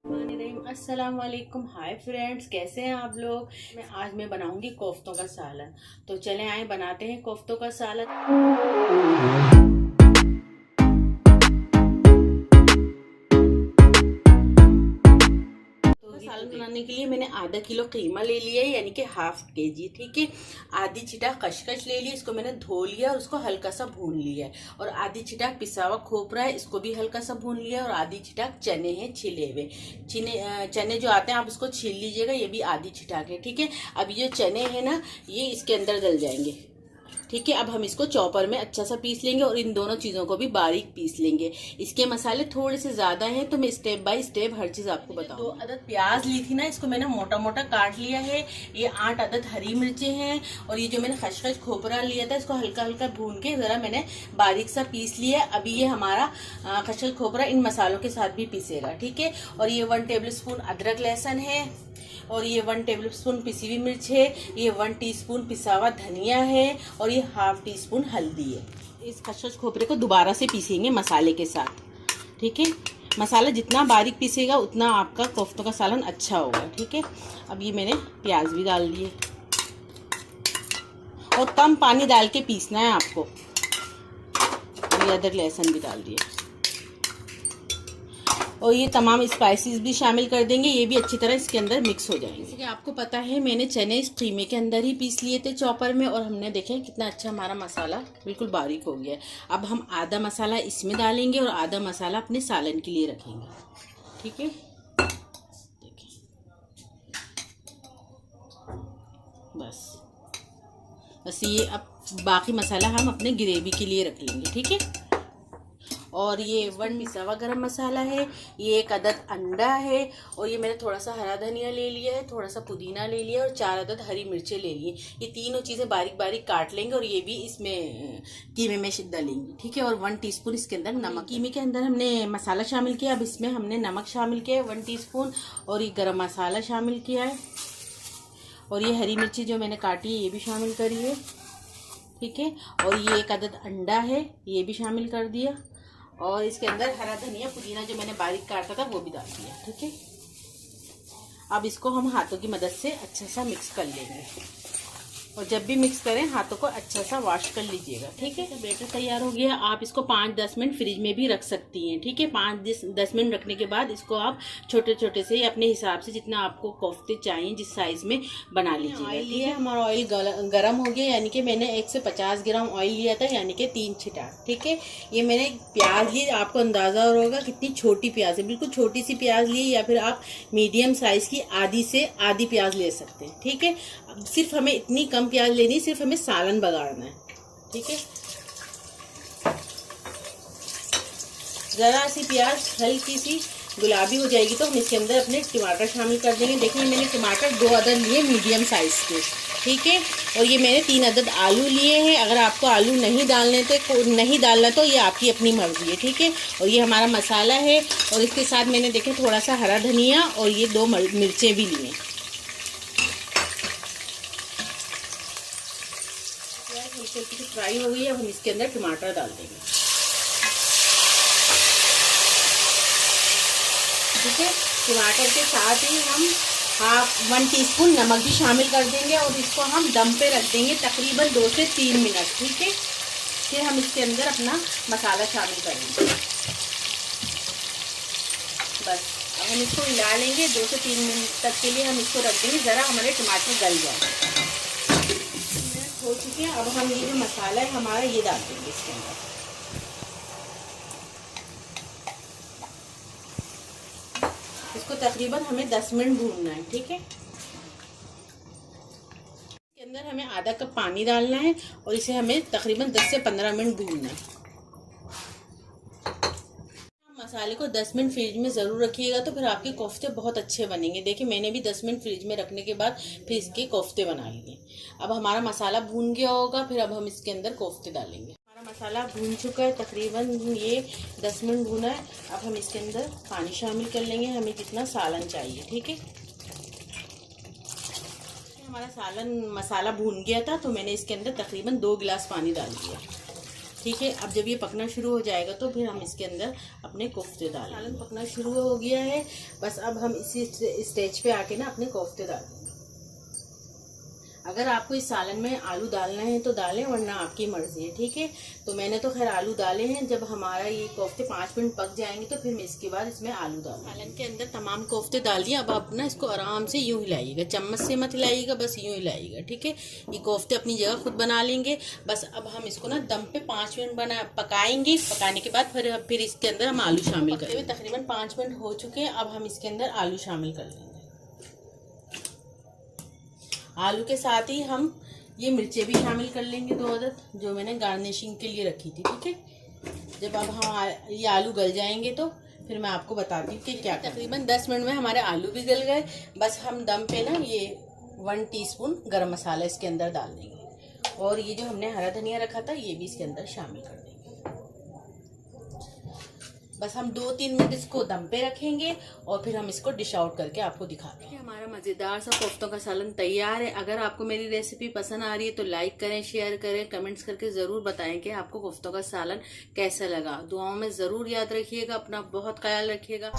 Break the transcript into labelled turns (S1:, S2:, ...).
S1: अस्सलाम वालेकुम। Hi friends, कैसे हैं आप लोग। आज मैं बनाऊंगी कोफ्तों का सालन। तो चलें आए बनाते हैं कोफ्तों का सालन। सालन बनाने के लिए मैंने आधा किलो कीमा ले लिया है, यानी कि हाफ केजी। ठीक है। आधी छिटा खसखस ले लिया, इसको मैंने धो लिया और उसको हल्का सा भून लिया है। और आधी छिटा पिसा हुआ खोपरा है, इसको भी हल्का सा भून लिया है। और आधी छिटा चने हैं छिले हुए। चने जो आते हैं आप उसको छील लीजिएगा, ये भी आधी छिटा के। ठीक है। अब ये जो चने हैं ना, ये इसके अंदर डल जाएंगे। ठीक है। अब हम इसको चॉपर में अच्छा सा पीस लेंगे और इन दोनों चीजों को भी बारीक पीस लेंगे। इसके मसाले थोड़े से ज्यादा हैं, तो मैं स्टेप बाय स्टेप हर चीज आपको बताऊँ। 2 अदद प्याज ली थी ना, इसको मैंने मोटा मोटा काट लिया है। ये 8 अदद हरी मिर्चें हैं। और ये जो मैंने खसखस खोपरा लिया था, इसको हल्का हल्का भून के जरा मैंने बारीक सा पीस लिया है। अभी ये हमारा खसखस खोपरा इन मसालों के साथ भी पीसेगा। ठीक है। और ये 1 टेबल स्पून अदरक लहसुन है। और ये 1 टेबल स्पून पिसी हुई मिर्च है। ये 1 टीस्पून पिसा हुआ धनिया है। और ये हाफ टी स्पून हल्दी है। इस खसखस खोपरे को दोबारा से पीसेंगे मसाले के साथ। ठीक है। मसाला जितना बारीक पीसेगा उतना आपका कोफ्तों का सालन अच्छा होगा। ठीक है। अब ये मैंने प्याज भी डाल दिए और कम पानी डाल के पीसना है आपको। ये अदरक लहसुन भी डाल दिए और ये तमाम स्पाइसेस भी शामिल कर देंगे। ये भी अच्छी तरह इसके अंदर मिक्स हो जाएंगे। जैसे कि आपको पता है, मैंने चने इस कीमे के अंदर ही पीस लिए थे चॉपर में। और हमने देखे कितना अच्छा हमारा मसाला बिल्कुल बारीक हो गया है। अब हम आधा मसाला इसमें डालेंगे और आधा मसाला अपने सालन के लिए रखेंगे। ठीक है। देखिए, बस ये अब बाकी मसाला हम अपने ग्रेवी के लिए रख लेंगे। ठीक है। और ये 1 पिसा हुआ गरम मसाला है। ये 1 अदद अंडा है। और ये मैंने थोड़ा सा हरा धनिया ले लिया है, थोड़ा सा पुदीना ले लिया और 4 अदद हरी मिर्चें ले ली। ये तीनों चीज़ें बारीक बारीक काट लेंगे और ये भी इसमें कीमे में डालेंगे। ठीक है। और 1 टीस्पून इसके अंदर नमक। कीमे के अंदर हमने मसाला शामिल किया। अब इसमें हमने नमक शामिल किया है 1 टीस्पून। और ये गरम मसाला शामिल किया है। और ये हरी मिर्ची जो मैंने काटी है ये भी शामिल करी है। ठीक है। और ये 1 अदद अंडा है, ये भी शामिल कर दिया। और इसके अंदर हरा धनिया पुदीना जो मैंने बारीक काटा था वो भी डाल दिया। ठीक है। अब इसको हम हाथों की मदद से अच्छा सा मिक्स कर लेंगे। और जब भी मिक्स करें हाथों को अच्छा सा वॉश कर लीजिएगा। ठीक है। बैटर तैयार हो गया। आप इसको 5-10 मिनट फ्रिज में भी रख सकती हैं। ठीक है। 5-10 मिनट रखने के बाद इसको आप छोटे छोटे से अपने हिसाब से जितना आपको कोफ्ते चाहिए जिस साइज में बना लीजिएगा। ऑयल लिया, हमारा ऑयल गर्म हो गया, यानी कि मैंने 150 ग्राम ऑयल लिया था, यानी कि 3 छिटा। ठीक है। ये मैंने प्याज ली, आपको अंदाजा होगा कितनी छोटी प्याज है, बिल्कुल छोटी सी प्याज ली, या फिर आप मीडियम साइज की आधी से आधी प्याज ले सकते हैं। ठीक है। सिर्फ हमें इतनी कम प्याज लेनी, सिर्फ हमें सालन बगाड़ना है। ठीक है। जरा सी प्याज हल्की सी गुलाबी हो जाएगी तो हम इसके अंदर अपने टमाटर शामिल कर देंगे। देखिए मैंने टमाटर 2 अदद लिए मीडियम साइज के। ठीक है। और ये मैंने 3 अदद आलू लिए हैं। अगर आपको आलू नहीं डालना तो ये आपकी अपनी मर्जी है। ठीक है। और ये हमारा मसाला है। और इसके साथ मैंने देखे थोड़ा सा हरा धनिया और ये 2 मिर्चें भी लिए। हल्की सी फ्राई हो गई है। अब हम इसके अंदर टमाटर डाल देंगे। ठीक है। टमाटर के साथ ही हम 1 टीस्पून नमक भी शामिल कर देंगे और इसको हम दम पे रख देंगे तकरीबन 2 से 3 मिनट। ठीक है। फिर हम इसके अंदर अपना मसाला शामिल करेंगे। बस अब हम इसको हिला लेंगे 2 से 3 मिनट तक के लिए हम इसको रख देंगे, ज़रा हमारे टमाटर गल जाए। हो चुके हैं। अब हम ये जो मसाला है हमारा ये डाल देंगे इसके अंदर। इसको तकरीबन हमें 10 मिनट भूनना है। ठीक है। इसके अंदर हमें आधा कप पानी डालना है और इसे हमें तकरीबन 10 से 15 मिनट भूनना है। मसाले को 10 मिनट फ्रिज में ज़रूर रखिएगा, तो फिर आपके कोफ्ते बहुत अच्छे बनेंगे। देखिए मैंने भी 10 मिनट फ्रिज में रखने के बाद फिर इसके कोफ्ते बना लिए। अब हमारा मसाला भून गया होगा, फिर अब हम इसके अंदर कोफ्ते डालेंगे। हमारा मसाला भून चुका है, तकरीबन ये 10 मिनट भुना है। अब हम इसके अंदर पानी शामिल कर लेंगे, हमें जितना सालन चाहिए। ठीक है। हमारा सालन मसाला भून गया था, तो मैंने इसके अंदर तकरीबन 2 गिलास पानी डाल दिया। ठीक है। अब जब ये पकना शुरू हो जाएगा तो फिर हम इसके अंदर अपने कोफ्ते डालें। सालन पकना शुरू हो गया है, बस अब हम इसी स्टेज पे आके ना अपने कोफ्ते डाल देंगे। अगर आपको इस सालन में आलू डालना है तो डालें, वरना आपकी मर्जी है, ठीक है। तो मैंने तो खैर आलू डाले हैं। जब हमारा ये कोफ्ते 5 मिनट पक जाएंगे तो फिर मैं इसके बाद इसमें आलू डालूंगी। सालन के अंदर तमाम कोफ्ते डाल दिए। अब आप ना इसको आराम से यूं हिलाइएगा, चम्मच से मत हिलाइएगा, बस यूं हिलाइएगा, ठीक है। ये कोफ्ते अपनी जगह खुद बना लेंगे। बस अब हम इसको ना दम पे 5 मिनट पकाएंगे। पकाने के बाद फिर इसके अंदर हम आलू शामिल करेंगे। तकरीबन 5 मिनट हो चुके हैं। अब हम इसके अंदर आलू शामिल कर लेंगे। आलू के साथ ही हम ये मिर्चें भी शामिल कर लेंगे, 2 अदद, जो मैंने गार्निशिंग के लिए रखी थी, ठीक है। जब अब हम ये आलू गल जाएंगे तो फिर मैं आपको बताती हूँ कि क्या। तकरीबन 10 मिनट में हमारे आलू भी गल गए। बस हम दम पे ना ये 1 टीस्पून गरम मसाला इसके अंदर डाल देंगे, और ये जो हमने हरा धनिया रखा था ये भी इसके अंदर शामिल कर देंगे। बस हम 2-3 मिनट इसको दम पे रखेंगे और फिर हम इसको डिश आउट करके आपको दिखाते हैं। हमारा मज़ेदार सा कोफ्तों का सालन तैयार है। अगर आपको मेरी रेसिपी पसंद आ रही है तो लाइक करें, शेयर करें, कमेंट्स करके ज़रूर बताएं कि आपको कोफ्तों का सालन कैसा लगा। दुआओं में ज़रूर याद रखिएगा, अपना बहुत ख्याल रखिएगा।